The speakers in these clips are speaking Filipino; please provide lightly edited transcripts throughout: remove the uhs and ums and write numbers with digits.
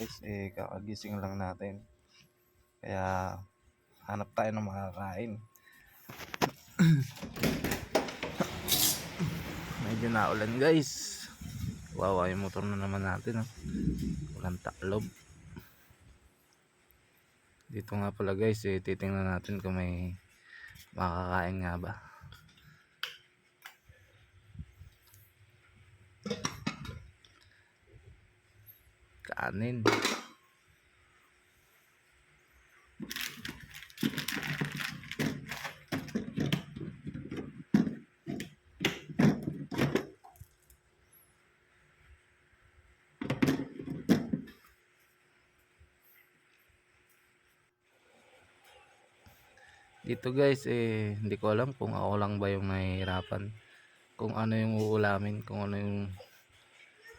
guys, kakagising lang natin. Kaya hanap tayo ng makakain. Medyo naulan guys. Wawa yung motor na naman natin. Walang taklob. Dito nga pala guys, titingnan natin kung may makakain nga ba. Kanin. Dito guys, hindi ko alam kung ako lang ba yung nahihirapan. Kung ano yung uulamin, kung ano yung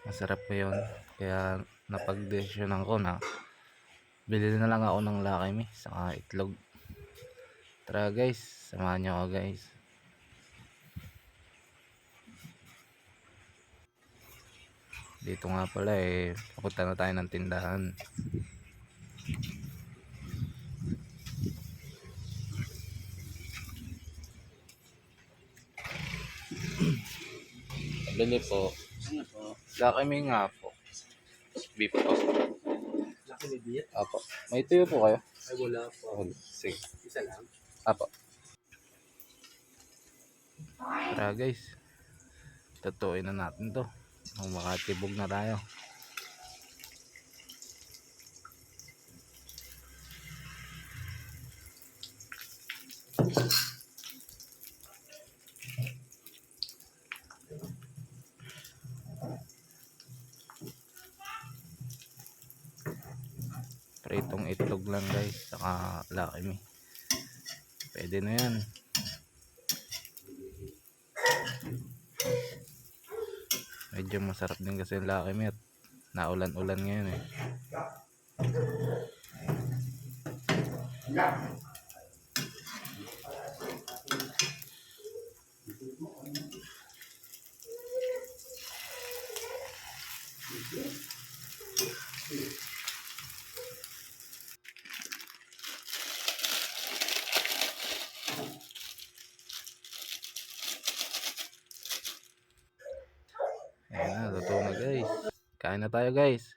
masarap ngayon. Kaya napagdesisyonan ko na bili na lang ako ng Lucky Me saka itlog. Tara guys, samahan nyo ako guys. Dito nga pala papunta na tayo ng tindahan. Bili po. Lucky Me nga po. Beef po. Lucky Me beef? Apo. May tuyo po kayo? Ay wala po. Sige. Isa lang? Apo. Tara guys. Tutuin na natin to. Makatibog na tayo. Pritong itlog lang guys, saka Lucky Me. Pwede na yan. Medyo masarap din kasi yung Lucky Me at naulan-ulan ngayon Ayan na, totoo na guys. Kain na tayo guys.